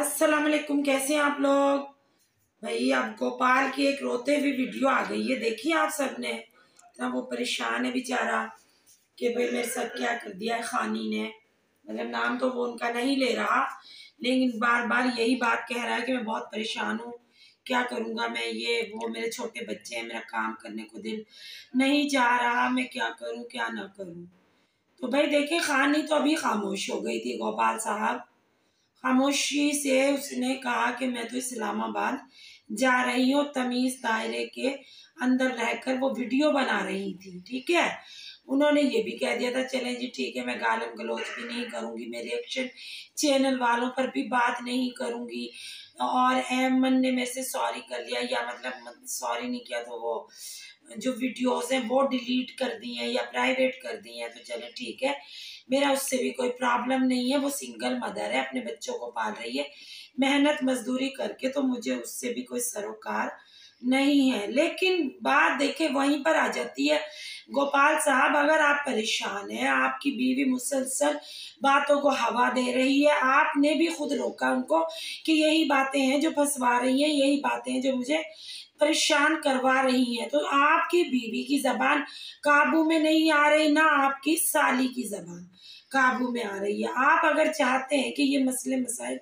अस्सलाम वालेकुम, कैसे हैं आप लोग। भाई अब गोपाल की एक रोते हुए वीडियो आ गई है, देखिए आप सब ने। इतना वो परेशान है बेचारा कि भाई मेरे साथ क्या कर दिया है खानी ने। मतलब नाम तो वो उनका नहीं ले रहा, लेकिन बार बार यही बात कह रहा है कि मैं बहुत परेशान हूँ, क्या करूँगा मैं, ये वो मेरे छोटे बच्चे हैं, मेरा काम करने को दिल नहीं चाह रहा, मैं क्या करूँ क्या ना करूँ। तो भाई देखिए, खानी तो अभी खामोश हो गई थी। गोपाल साहब खामोशी से उसने कहा कि मैं तो इस्लामाबाद जा रही हूँ, तमीज दायरे के अंदर रहकर वो वीडियो बना रही थी। ठीक है, उन्होंने ये भी कह दिया था चलें जी ठीक है, मैं गालम गलौज भी नहीं करूंगी, मैं रिएक्शन चैनल वालों पर भी बात नहीं करूंगी। और एमन ने मेरे से सॉरी कर लिया, या मतलब सॉरी नहीं किया तो वो जो वीडियोस हैं वो डिलीट कर दी हैं या प्राइवेट कर दी हैं, तो चलो ठीक है, मेरा उससे भी कोई प्रॉब्लम नहीं है। वो सिंगल मदर है, अपने बच्चों को पाल रही है मेहनत मजदूरी करके, तो मुझे उससे भी कोई सरोकार नहीं है। लेकिन बात देखे वहीं पर आ जाती है। गोपाल साहब, अगर आप परेशान हैं, आपकी बीवी मुसलसल बातों को हवा दे रही है, आपने भी खुद रोका उनको कि यही बातें हैं जो फंसवा रही हैं, यही बातें हैं जो मुझे परेशान करवा रही हैं, तो आपकी बीवी की जबान काबू में नहीं आ रही, ना आपकी साली की जबान काबू में आ रही है। आप अगर चाहते हैं कि ये मसले मसाइल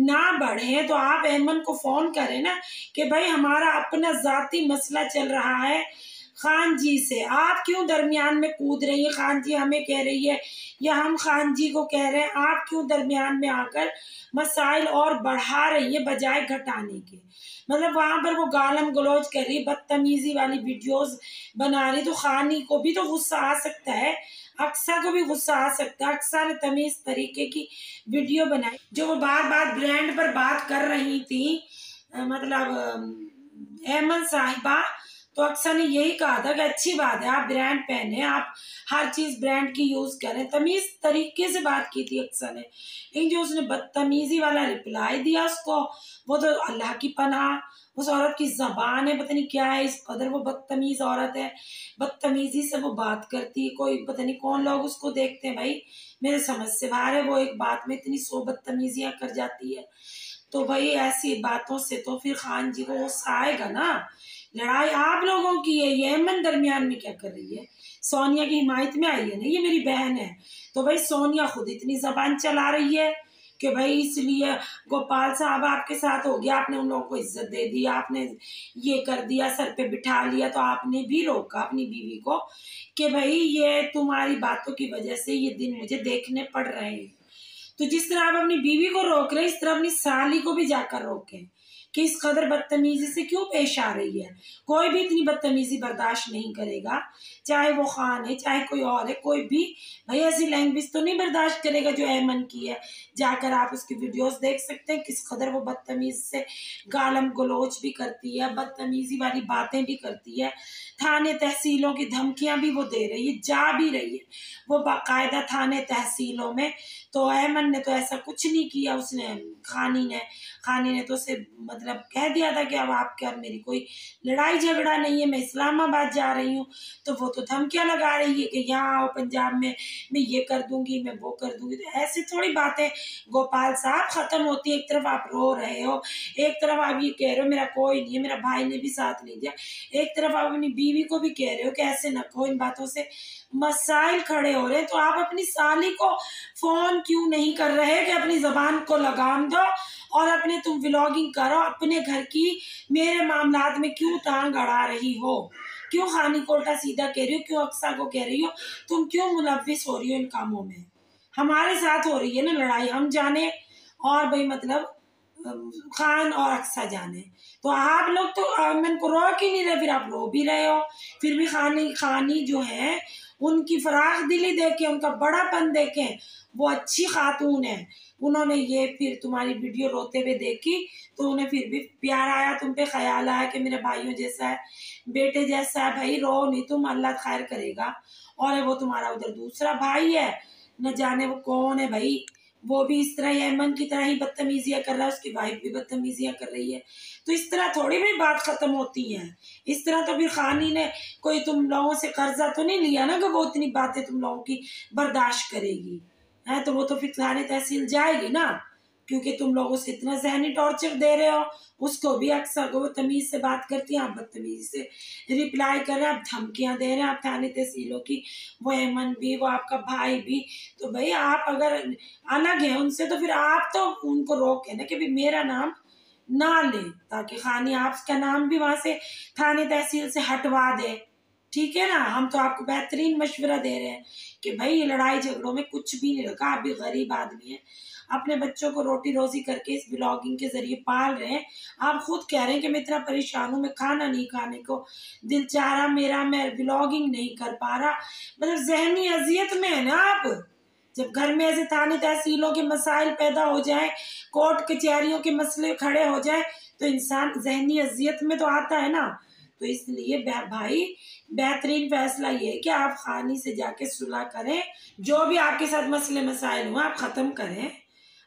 ना बढ़े तो आप अहमद को फोन करें ना कि भाई हमारा अपना जाती मसला चल रहा है खान जी से, आप क्यों दरमियान में कूद रही है। खान जी हमें कह रही है या हम खान जी को कह रहे हैं, आप क्यों दरमियान में आकर मसाइल और बढ़ा रही है बजाय घटाने के। मतलब वहां पर वो गालम गलौज कर रही, बदतमीजी वाली वीडियोस बना रही, तो खानी को भी तो गुस्सा आ सकता है, अक्सा को भी गुस्सा आ सकता है। अक्सा ने तमीज तरीके की वीडियो बनाई, जो वो बार बार ब्रांड पर बात कर रही थी, मतलब अहमद साहिबा। तो अक्सर ने यही कहा था कि अच्छी बात है, आप ब्रांड पहने, आप हर चीज ब्रांड की यूज करें, तमीज तरीके से बात की थी अक्सर ने। लेकिन जो उसने बदतमीजी वाला रिप्लाई दिया उसको, वो तो अल्लाह की पनाह, उस औरत की जबान है पता नहीं क्या है, इस कदर वो बदतमीज औरत है, बदतमीजी से वो बात करती है। कोई पता नहीं कौन लोग उसको देखते हैं भाई, मेरे समझ से बाहर है। वो एक बात में इतनी सौ बदतमीजियां कर जाती है, तो भाई ऐसी बातों से तो फिर खान जी को गुस्सा आएगा ना। लड़ाई आप लोगों की है, यमन दरमियान में क्या कर रही है, सोनिया की हिमायत में आई है ना, ये मेरी बहन है। तो भाई सोनिया खुद इतनी जबान चला रही है कि भाई इसलिए गोपाल साहब आपके साथ हो गया, आपने उन लोगों को इज्जत दे दी, आपने ये कर दिया, सर पे बिठा लिया, तो आपने भी रोका अपनी बीवी को कि भाई ये तुम्हारी बातों की वजह से ये दिन मुझे देखने पड़ रहे हैं। तो जिस तरह आप अपनी बीवी को रोक रहे हैं, इस तरह अपनी साली को भी जाकर रोकें कि इस कदर बदतमीजी से क्यों पेश आ रही है। कोई भी इतनी बदतमीजी बर्दाश्त नहीं करेगा, चाहे वो खान है चाहे कोई और है, कोई भी भाई ऐसी लैंग्वेज तो नहीं बर्दाश्त करेगा जो अहमद की है। जाकर आप उसकी वीडियोस देख सकते हैं, किस कदर वो बदतमीज से गालम गलोच भी करती है, बदतमीजी वाली बातें भी करती है, थाने तहसीलों की धमकियां भी वो दे रही है, जा भी रही है वो बाकायदा थाने तहसीलों में। तो अहमद ने तो ऐसा कुछ नहीं किया, उसने खानी ने तो उसे मतलब कह दिया था कि अब आपके और मेरी कोई लड़ाई झगड़ा नहीं है, मैं इस्लामाबाद जा रही हूँ। तो वो तो धमकियां लगा रही है कि यहाँ आओ पंजाब में, मैं ये कर दूंगी, मैं वो कर दूंगी। तो ऐसी थोड़ी बातें गोपाल साहब खत्म होती है। एक तरफ आप रो रहे हो, एक तरफ आप ये कह रहे हो मेरा कोई नहीं है, मेरा भाई ने भी साथ नहीं दिया, एक तरफ आप अपनी बीवी को भी कह रहे हो कि ऐसे न कहो, इन बातों से मसाइल खड़े हो रहे हैं। तो आप अपनी साली को फोन क्यों नहीं कर रहे कि अपनी जबान को लगाम दो और अपने तुम व्लॉगिंग करो अपने घर की, मेरे मामलात में क्यों टांग अड़ा रही हो, क्यों खानी को उल्टा सीधा कह रही हो, क्यों अक्सा को कह रही हो, तुम क्यों मुलविस हो रही हो इन कामों में। हमारे साथ हो रही है ना लड़ाई, हम जाने और भाई मतलब खान और अक्सा जाने। तो आप लोग तो अमन को रोक ही नहीं रहे, फिर आप रो भी रहे हो। फिर भी खानी जो है उनकी फराख दिली देखे, उनका बड़ापन देखे, वो अच्छी खातून है। उन्होंने ये फिर तुम्हारी वीडियो रोते हुए देखी तो उन्हें फिर भी प्यार आया, तुम पे ख्याल आया कि मेरे भाइयों जैसा है, बेटे जैसा है। भाई रो नहीं तुम, अल्लाह खैर करेगा। और वो तुम्हारा उधर दूसरा भाई है, न जाने वो कौन है भाई, वो भी इस तरह अमन की तरह ही बदतमीजियां कर रहा है, उसकी वाइफ भी बदतमीजियां कर रही है। तो इस तरह थोड़ी भी बात खत्म होती है। इस तरह तो फिर खानी ने कोई तुम लोगों से कर्जा तो नहीं लिया ना कि वो इतनी बातें तुम लोगों की बर्दाश्त करेगी है, तो वो तो फिर थाने तहसील जाएगी ना। क्योंकि तुम लोग उसे इतना जहनी टॉर्चर दे रहे हो। उसको भी अक्सर को वो तमीज से बात करती है, आप बदतमीजी से रिप्लाई कर रहे हैं, आप धमकियां दे रहे हैं, आप थाने तहसीलों की, वो अमन भी, वो आपका भाई भी। तो भाई आप अगर अलग है उनसे तो फिर आप तो उनको रोके ना कि भाई मेरा नाम ना ले, ताकि खानी आपका नाम भी वहां से थाने तहसील से हटवा दे। ठीक है ना, हम तो आपको बेहतरीन मशवरा दे रहे हैं कि भाई ये लड़ाई झगड़ों में कुछ भी नहीं रखा। आप भी गरीब आदमी हैं, अपने बच्चों को रोटी रोजी करके इस ब्लॉगिंग के जरिए पाल रहे हैं। आप खुद कह रहे हैं कि मैं इतना परेशान हूँ, मैं खाना नहीं खाने को दिल चाह रहा मेरा, मैं ब्लॉगिंग नहीं कर पा रहा। मतलब जहनी अजियत में है ना आप। जब घर में ऐसे थाने तहसीलों के मसाइल पैदा हो जाए, कोर्ट कचहरियों के मसले खड़े हो जाए, तो इंसान जहनी अजियत में तो आता है ना। तो इसलिए भाई बेहतरीन फैसला ये है कि आप खानी से जाके सुलह करें, जो भी आपके साथ मसले मसाइल हुए आप ख़त्म करें,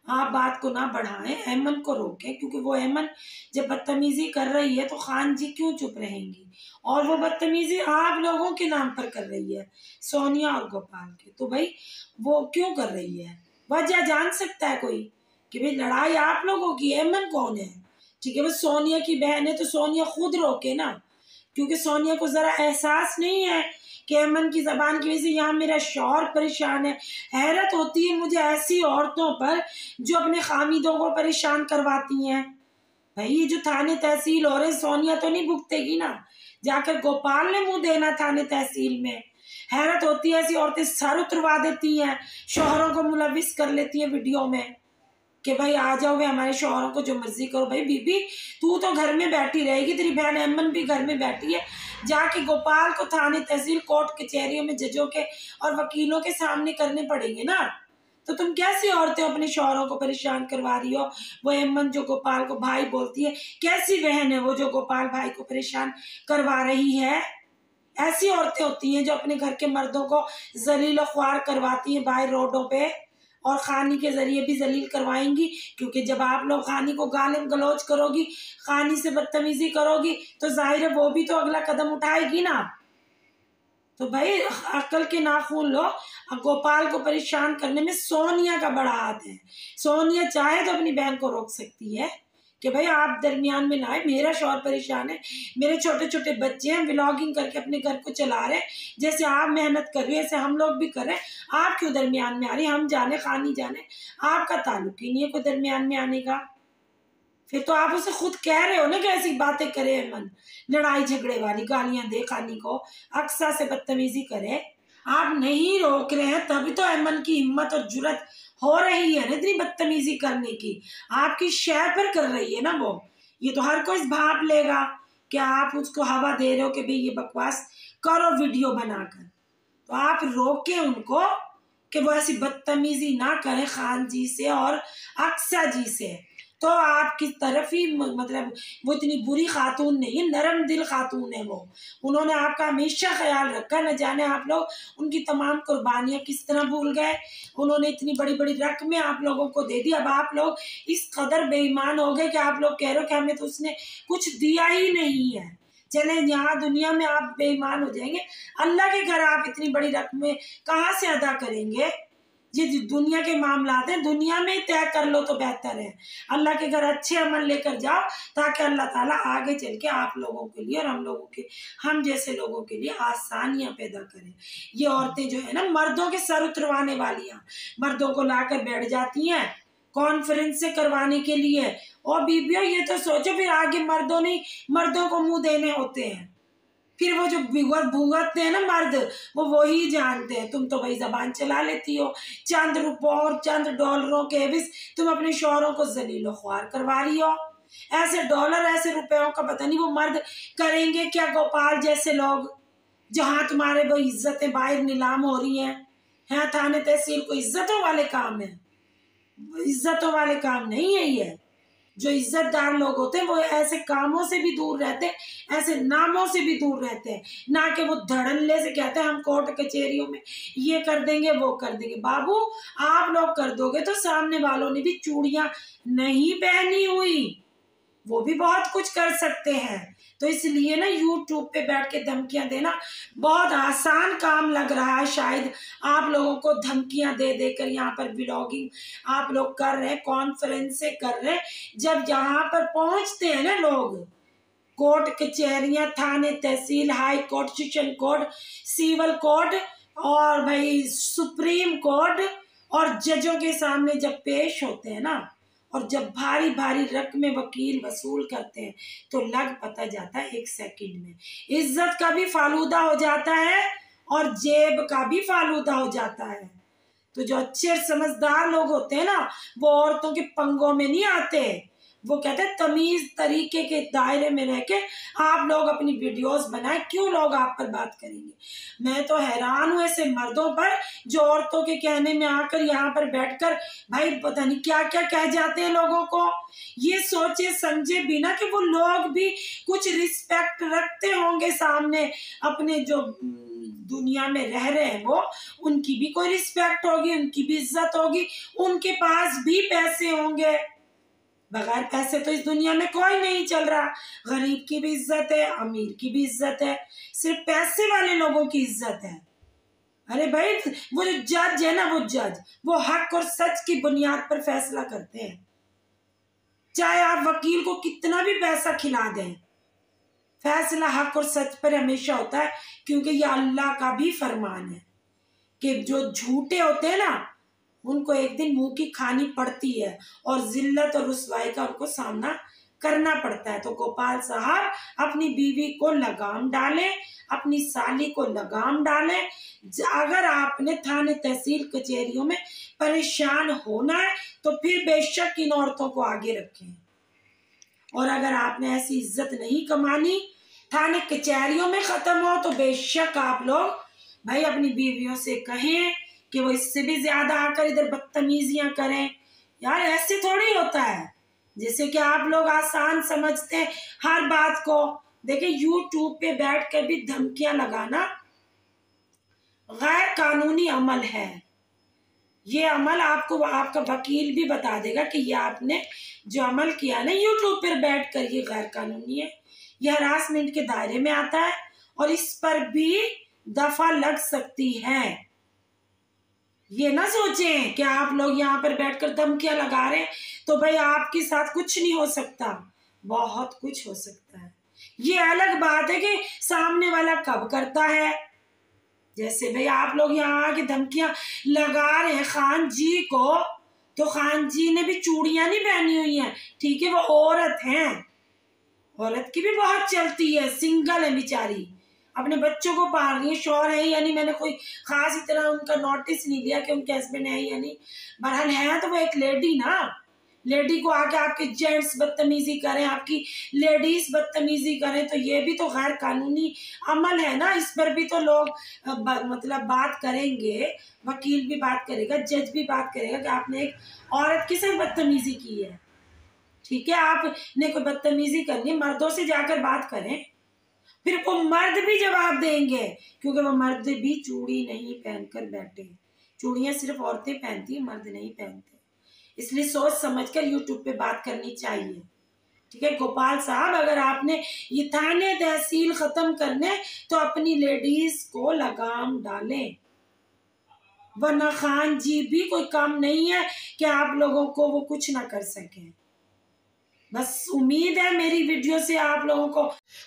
आप बात को ना बढ़ाएं, अहमन को रोकें। क्योंकि वो अहमन जब बदतमीजी कर रही है तो खान जी क्यों चुप रहेंगी, और वो बदतमीजी आप लोगों के नाम पर कर रही है, सोनिया और गोपाल के। तो भाई वो क्यों कर रही है, वजह जान सकता है कोई कि भाई लड़ाई आप लोगों की, अहमन कौन है? ठीक है, वो सोनिया की बहन है तो सोनिया खुद रोके ना, क्योंकि सोनिया को जरा एहसास नहीं है कि अमन की जबान की वजह से यहाँ मेरा शौहर परेशान है। हैरत होती है मुझे ऐसी औरतों पर जो अपने खामिदों को परेशान करवाती हैं। भाई ये जो थाने तहसील हो रहे, सोनिया तो नहीं भुगतेगी ना, जाकर गोपाल ने मुंह देना थाने तहसील में। हैरत होती है ऐसी औरतें सर उतरवा देती हैं, शौहरों को मुलविस कर लेती हैं वीडियो में कि भाई आ जाओ, वे हमारे शौहरों को जो मर्जी करो। भाई बीबी तू तो घर में बैठी रहेगी, तेरी बहन अमन भी घर में बैठी है, जाके गोपाल को थाने तहसील कोर्ट कचहरियों में जजों के और वकीलों के सामने करने पड़ेंगे ना। तो तुम कैसी औरतें अपने शौहरों को परेशान करवा रही हो? वो अमन जो गोपाल को भाई बोलती है, कैसी बहन है वो जो गोपाल भाई को परेशान करवा रही है? ऐसी औरतें होती हैं जो अपने घर के मर्दों को जलील ख्वार करवाती हैं बाहर रोडों पे, और खानी के जरिए भी जलील करवाएंगी। क्योंकि जब आप लोग खानी को गालिम गलौज करोगी, खानी से बदतमीजी करोगी, तो जाहिर है वो भी तो अगला कदम उठाएगी ना। तो भाई अक्ल के नाखून लो। गोपाल को परेशान करने में सोनिया का बड़ा हाथ है। सोनिया चाहे तो अपनी बहन को रोक सकती है कि भाई आप दरमियान में ना आए, मेरा शौहर परेशान है, मेरे छोटे छोटे बच्चे हैं, व्लॉगिंग करके अपने घर को चला रहे हैं, जैसे आप मेहनत कर रही है ऐसे हम लोग भी कर रहे हैं, आप क्यों दरमियान में आ रही? हम जाने खानी जाने, आपका ताल्लुक ही नहीं है कोई दरमियान में आने का। फिर तो आप उसे खुद कह रहे हो ना कि ऐसी बातें करे अमन, लड़ाई झगड़े वाली, गालियां दे खानी को, अक्सा से बदतमीजी करे। आप नहीं रोक रहे हैं तभी तो अमन की हिम्मत और जुर्रत हो रही है ना इतनी बदतमीजी करने की। आपकी शय पर कर रही है ना वो। ये तो हर कोई भाप लेगा कि आप उसको हवा दे रहे हो कि भाई ये बकवास करो वीडियो बनाकर। तो आप रोके उनको कि वो ऐसी बदतमीजी ना करें खान जी से और अक्सा जी से। तो आपकी तरफ ही मतलब वो इतनी बुरी खातून नहीं है, नरम दिल खातून है वो। उन्होंने आपका हमेशा ख्याल रखा, न जाने आप लोग उनकी तमाम कुर्बानियां किस तरह भूल गए। उन्होंने इतनी बड़ी बड़ी रकमें आप लोगों को दे दी, अब आप लोग इस कदर बेईमान हो गए कि आप लोग कह रहे हो कि हमें तो उसने कुछ दिया ही नहीं है। चले यहाँ दुनिया में आप बेईमान हो जाएंगे, अल्लाह के घर आप इतनी बड़ी रकमें कहाँ से अदा करेंगे? ये दुनिया के मामलात हैं, दुनिया में ही तय कर लो तो बेहतर है। अल्लाह के घर अच्छे अमल लेकर जाओ ताकि अल्लाह ताला आगे चल के आप लोगों के लिए और हम लोगों के, हम जैसे लोगों के लिए आसानियां पैदा करें। ये औरतें जो है ना मर्दों के सर उतरवाने वालियां, मर्दों को लाकर बैठ जाती हैं कॉन्फ्रेंस से करवाने के लिए। और बीबियों ये तो सोचो फिर आगे मर्दों ने मर्दों को मुंह देने होते हैं, फिर वो जो भुगतते हैं ना मर्द, वो वही जानते हैं। तुम तो भाई जबान चला लेती हो, चंद रुपयों और चंद डॉलरों के एवज तुम अपने शौहरों को जलीलो ख्वार करवा रही हो। ऐसे डॉलर ऐसे रुपयों का पता नहीं वो मर्द करेंगे क्या, गोपाल जैसे लोग, जहां तुम्हारे वो इज्जतें बाहर नीलाम हो रही हैं। यहाँ थाने तहसील को इज्जतों वाले काम है, इज्जतों वाले काम नहीं है ये। जो इज्जतदार लोग होते हैं वो ऐसे कामों से भी दूर रहते हैं, ऐसे नामों से भी दूर रहते हैं, ना कि वो धड़ल्ले से कहते हैं हम कोर्ट कचहरियों में ये कर देंगे वो कर देंगे। बाबू आप लोग कर दोगे तो सामने वालों ने भी चूड़ियां नहीं पहनी हुई, वो भी बहुत कुछ कर सकते हैं। तो इसलिए ना यूट्यूब पे बैठ के धमकियां देना बहुत आसान काम लग रहा है। शायद आप लोगों को धमकियां दे देकर यहाँ पर ब्लॉगिंग आप लोग कर रहे हैं, कॉन्फ्रेंस से कर रहे हैं। जब यहाँ पर पहुंचते हैं ना लोग, कोर्ट कचहरियां, थाने, तहसील, high court, session court, civil court और भाई सुप्रीम कोर्ट और जजों के सामने जब पेश होते हैं ना, और जब भारी भारी रकमें वकील वसूल करते हैं, तो लग पता जाता है 1 सेकंड में। इज्जत का भी फालूदा हो जाता है और जेब का भी फालूदा हो जाता है। तो जो अच्छे समझदार लोग होते हैं ना, वो औरतों के पंगों में नहीं आते। वो कहते हैं तमीज तरीके के दायरे में रह के आप लोग अपनी वीडियोस बनाएं, क्यों लोग आप पर बात करेंगे। मैं तो हैरान हूं ऐसे मर्दों पर जो औरतों के कहने में आकर यहाँ पर बैठकर भाई पता नहीं क्या क्या कह जाते हैं लोगों को। ये सोचे समझे बिना कि वो लोग भी कुछ रिस्पेक्ट रखते होंगे सामने अपने जो दुनिया में रह रहे हैं, वो उनकी भी कोई रिस्पेक्ट होगी, उनकी भी इज्जत होगी, उनके पास भी पैसे होंगे। बगैर पैसे तो इस दुनिया में कोई नहीं चल रहा। गरीब की भी इज्जत है, अमीर की भी इज्जत है, सिर्फ पैसे वाले लोगों की इज्जत है। अरे भाई वो जो जज है ना, वो जज वो हक और सच की बुनियाद पर फैसला करते हैं। चाहे आप वकील को कितना भी पैसा खिला दें, फैसला हक और सच पर हमेशा होता है, क्योंकि ये अल्लाह का भी फरमान है कि जो झूठे होते हैं ना, उनको एक दिन मुंह की खानी पड़ती है और जिल्लत और रुसवाई का उनको सामना करना पड़ता है। तो गोपाल साहब अपनी बीवी को लगाम डालें, अपनी साली को लगाम डालें। अगर आपने थाने तहसील कचहरियों में परेशान होना है तो फिर बेशक इन औरतों को आगे रखें। और अगर आपने ऐसी इज्जत नहीं कमानी, थाने कचहरियों में खत्म हो, तो बेशक आप लोग भाई अपनी बीवियों से कहें कि वो इससे भी ज्यादा आकर इधर बदतमीजियां करें। यार ऐसे थोड़ी होता है जैसे कि आप लोग आसान समझते हैं हर बात को। देखिए यूट्यूब पे बैठ कर भी धमकियां लगाना गैर कानूनी अमल है। ये अमल आपको आपका वकील भी बता देगा कि ये आपने जो अमल किया ना यूट्यूब पर बैठ कर, ये गैर कानूनी है, ये हरासमेंट के दायरे में आता है और इस पर भी दफा लग सकती है। ये ना सोचें कि आप लोग यहाँ पर बैठकर धमकियां लगा रहे हैं तो भाई आपके साथ कुछ नहीं हो सकता, बहुत कुछ हो सकता है। ये अलग बात है कि सामने वाला कब करता है। जैसे भाई आप लोग यहाँ आके धमकियां लगा रहे हैं खान जी को, तो खान जी ने भी चूड़ियां नहीं पहनी हुई हैं, ठीक है, वो औरत हैं, औरत की भी बहुत चलती है, सिंगल है बेचारी, अपने बच्चों को पाल रही है, शौहर है या नहीं, मैंने कोई खास इतना उनका नोटिस नहीं लिया कि उनके हस्बैंड है या नहीं। बहरहाल है तो वो एक लेडी ना, लेडी को आके आपके जेंट्स बदतमीजी करें, आपकी लेडीज बदतमीजी करें, तो ये भी तो गैर कानूनी अमल है ना। इस पर भी तो लोग मतलब बात करेंगे, वकील भी बात करेगा, जज भी बात करेगा कि आपने एक औरत के साथ बदतमीजी की है। ठीक है, आपने कोई बदतमीजी करनी, मर्दों से जाकर बात करें, फिर वो मर्द भी जवाब देंगे, क्योंकि वो मर्द भी चूड़ी नहीं पहनकर बैठे। चूड़ियां सिर्फ औरतें पहनती हैं, मर्द नहीं पहनते। इसलिए सोच समझकर यूट्यूब पे बात करनी चाहिए। ठीक है गोपाल साहब, अगर आपने ये थाने तहसील खत्म करने तो अपनी लेडीज को लगाम डालें, वरना खान जी भी कोई काम नहीं है कि आप लोगों को वो कुछ ना कर सके। बस उम्मीद है मेरी वीडियो से आप लोगों को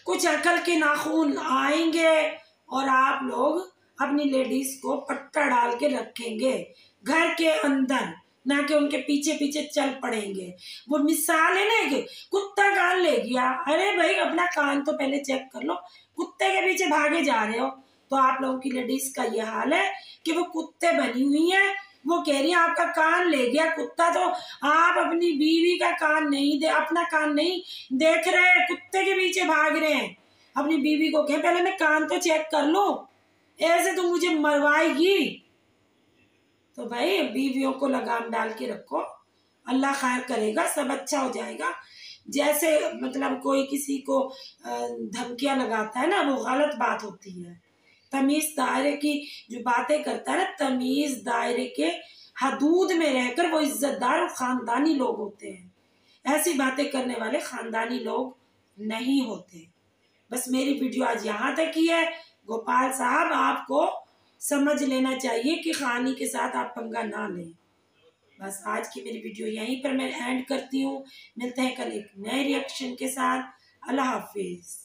कुछ अकल के नाखून आएंगे और आप लोग अपनी लेडीज को पट्टा डाल के रखेंगे घर के अंदर, ना कि उनके पीछे पीछे चल पड़ेंगे। वो मिसाल है ना कि कुत्ता कान ले गया, अरे भाई अपना कान तो पहले चेक कर लो, कुत्ते के पीछे भागे जा रहे हो। तो आप लोगों की लेडीज का ये हाल है कि वो कुत्ते बनी हुई है, वो कह रही है आपका कान ले गया कुत्ता, तो आप अपनी बीवी का कान नहीं दे, अपना कान नहीं देख रहे, कुत्ते के पीछे भाग रहे हैं। अपनी बीवी को कहें पहले मैं कान तो चेक कर लूं, ऐसे तो मुझे मरवाएगी। तो भाई बीवियों को लगाम डाल के रखो, अल्लाह खैर करेगा, सब अच्छा हो जाएगा। जैसे मतलब कोई किसी को धमकियां लगाता है ना, वो गलत बात होती है। तमीज दायरे की जो बातें करता है ना, तमीज दायरे के हदूद में रहकर वो इज्जतदार और खानदानी लोग होते हैं। ऐसी बातें करने वाले खानदानी लोग नहीं होते। बस मेरी वीडियो आज यहाँ तक ही है। गोपाल साहब, आपको समझ लेना चाहिए कि खानी के साथ आप पंगा ना लें। बस आज की मेरी वीडियो यहीं पर मैं एंड करती हूँ। मिलते हैं कल एक नए रिएक्शन के साथ। अल्लाह हाफिज।